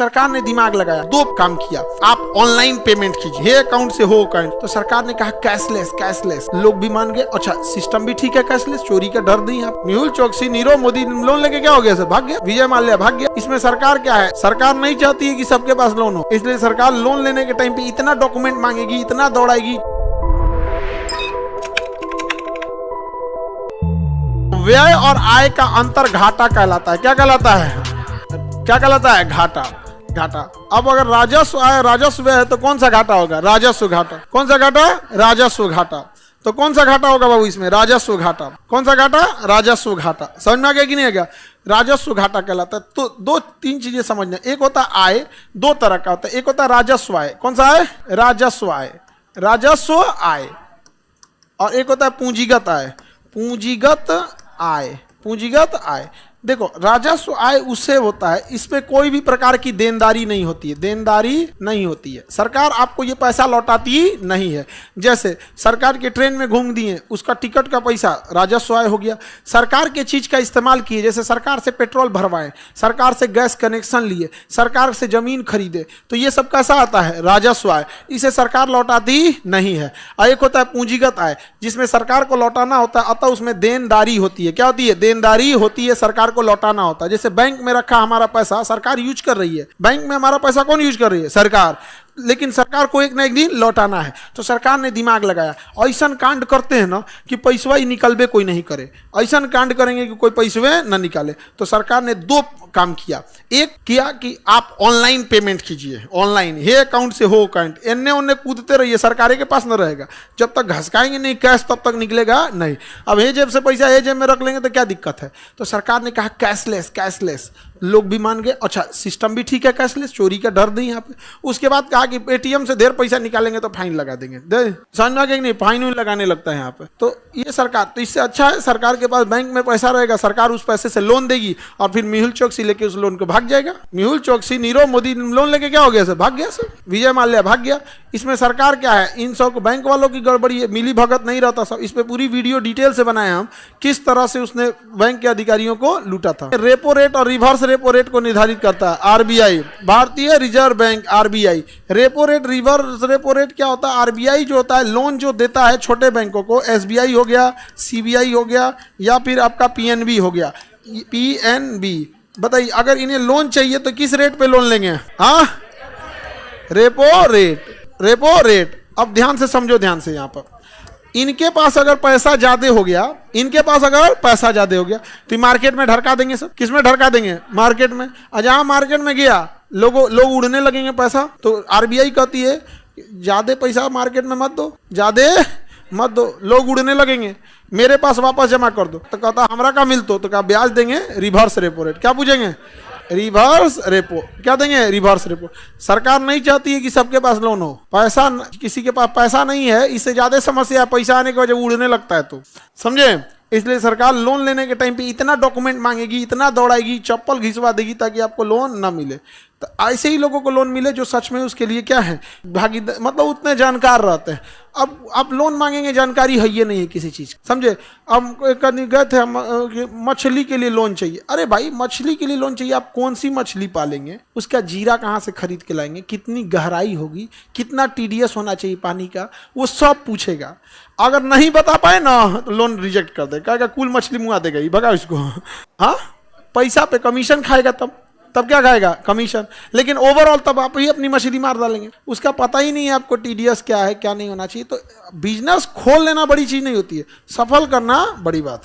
सरकार ने दिमाग लगाया, दो काम किया, आप ऑनलाइन पेमेंट कीजिए, हे अकाउंट से हो अकाउंट। तो सरकार ने कहा कैशलेस कैशलेस, लोग भी मान गए। अच्छा सिस्टम भी ठीक है, कैशलेस, चोरी का डर नहीं है। मेहुल चोकसी, नीरव मोदी लोन लेके क्या हो गया सर, भाग गया। विजय माल्या भाग गया। इसमें सरकार क्या है, सरकार नहीं चाहती है कि सबके पास लोन हो, इसलिए सरकार लोन लेने के टाइम पे इतना डॉक्यूमेंट मांगेगी, इतना दौड़ाएगी। व्यय और आय का अंतर घाटा कहलाता है। क्या कहलाता है, क्या कहलाता है, घाटा। घाटा। अब अगर राजस्व आय राजस्व व्यय है तो कौन सा घाटा होगा, राजस्व घाटा। कौन सा घाटा, राजस्व घाटा। तो कौन सा घाटा होगा बाबू इसमें, राजस्व घाटा। कौन सा घाटा, राजस्व घाटा। समझ में आ गया कि नहीं आ गया, राजस्व घाटा कहलाता है। तो दो तीन चीजें समझना, एक होता है आय, दो तरह का होता है, एक होता है राजस्व आय। कौन सा है, राजस्व आय, राजस्व आय। और एक होता है पूंजीगत आय, पूंजीगत आय, पूंजीगत आय। देखो राजस्व आय उससे होता है, इसमें कोई भी प्रकार की देनदारी नहीं होती है, देनदारी नहीं होती है। सरकार आपको ये पैसा लौटाती नहीं है। जैसे सरकार के ट्रेन में घूम दिए, उसका टिकट का पैसा राजस्व आय हो गया। सरकार के चीज का इस्तेमाल किए, जैसे सरकार से पेट्रोल भरवाए, सरकार से गैस कनेक्शन लिए, सरकार से जमीन खरीदे, तो ये सब कैसा आता है, राजस्व आय। इसे सरकार लौटाती नहीं है। और एक होता है पूंजीगत आय, जिसमें सरकार को लौटाना होता है, अतः उसमें देनदारी होती है। क्या होती है, देनदारी होती है, सरकार को लौटाना होता है। जैसे बैंक में रखा हमारा पैसा सरकार यूज कर रही है, बैंक में हमारा पैसा कौन यूज कर रही है, सरकार, लेकिन सरकार को एक ना एक दिन लौटाना है। तो सरकार ने दिमाग लगाया, ऐसा कांड करते हैं ना कि पैसवा ही निकलबे कोई नहीं करे, ऐसा कांड करेंगे कि कोई पैसवे ना निकाले। तो सरकार ने दो काम किया, एक किया कि आप ऑनलाइन पेमेंट कीजिए, ऑनलाइन, हे अकाउंट से हो अकाउंट। एन्ने उन्ने कूदते रहिए, सरकार के पास न रहेगा। जब तक घसकाएंगे नहीं कैश तब तक निकलेगा नहीं। अब हे जेब से पैसा हे जेब में रख लेंगे तो क्या दिक्कत है। तो सरकार ने कहा कैशलेस कैशलेस, लोग भी मान गए। अच्छा सिस्टम भी ठीक है, कैशलेस, चोरी का डर नहीं यहाँ पे। उसके बाद कहा कि एटीएम से देर पैसा निकालेंगे तो फाइन लगा देंगे। समझ में आ गया कि नहीं, फाइन लगाने लगता है यहाँ पे। तो ये सरकार, तो इससे अच्छा है सरकार के पास बैंक में पैसा रहेगा, सरकार उस पैसे से लोन देगी और फिर मेहुल चोकसी लेके उस लोन को भाग जाएगा। मेहुल चोकसी, नीरव मोदी लोन लेके क्या हो गया सर, भाग गया सर। विजय माल्या भाग गया। इसमें सरकार क्या है, इन सब को बैंक वालों की गड़बड़ी है, मिली भगत नहीं रहता सब। इस पे पूरी वीडियो डिटेल से बनाए हम, किस तरह से उसने बैंक के अधिकारियों को लूटा था। रेपो रेट और रिवर्स रेपो रेट को निर्धारित करता है आरबीआई, भारतीय reserve bank, RBI. Repo rate, reverse repo rate क्या होता है, आरबीआई जो होता है लोन जो देता है छोटे बैंकों को, एसबीआई हो गया, सीबीआई हो गया, या फिर आपका पीएनबी हो गया, पीएनबी। बताइए अगर इन्हें लोन चाहिए तो किस रेट पे लोन लेंगे, हाँ, रेपो रेट, रेपो रेट। अब ध्यान से समझो, ध्यान से यहाँ पर, इनके पास अगर पैसा ज्यादा हो गया, इनके पास अगर पैसा ज्यादा हो गया तो मार्केट में ढरका देंगे सर। किस में ढरका देंगे, मार्केट में। जहां मार्केट में गया लोग उड़ने लगेंगे पैसा। तो आरबीआई कहती है ज्यादा पैसा मार्केट में मत दो, ज्यादा मत दो, लोग उड़ने लगेंगे, मेरे पास वापस जमा कर दो। तो कहता हमरा का मिलतो, तो क्या ब्याज देंगे, रिवर्स रेपो रेट। क्या पूछेंगे, रिवर्स रेपो। क्या देंगे, रिवर्स रेपो। सरकार नहीं चाहती है कि सबके पास लोन हो, पैसा किसी के पास पैसा नहीं है, इससे ज्यादा समस्या है, पैसा आने की वजह उड़ने लगता है। तो समझे, इसलिए सरकार लोन लेने के टाइम पे इतना डॉक्यूमेंट मांगेगी, इतना दौड़ाएगी, चप्पल घिसवा देगी ताकि आपको लोन ना मिले। तो ऐसे ही लोगों को लोन मिले जो सच में उसके लिए क्या है, भागीदार, मतलब उतने जानकार रहते हैं। अब आप लोन मांगेंगे, जानकारी है ये नहीं है किसी चीज, समझे। अब गए थे हम, मछली के लिए लोन चाहिए। अरे भाई मछली के लिए लोन चाहिए, आप कौन सी मछली पालेंगे, उसका जीरा कहाँ से खरीद के लाएंगे, कितनी गहराई होगी, कितना टीडीएस होना चाहिए पानी का, वो सब पूछेगा। अगर नहीं बता पाए ना तो लोन रिजेक्ट कर दे, कहेगा कुल मछली मुआ देगा ही, भगा इसको। हाँ, पैसा पे कमीशन खाएगा, तब क्या खाएगा, कमीशन। लेकिन ओवरऑल तब आप ही अपनी मछली मार डालेंगे, उसका पता ही नहीं है आपको टीडीएस क्या है क्या नहीं होना चाहिए। तो बिजनेस खोल लेना बड़ी चीज नहीं होती है, सफल करना बड़ी बात है।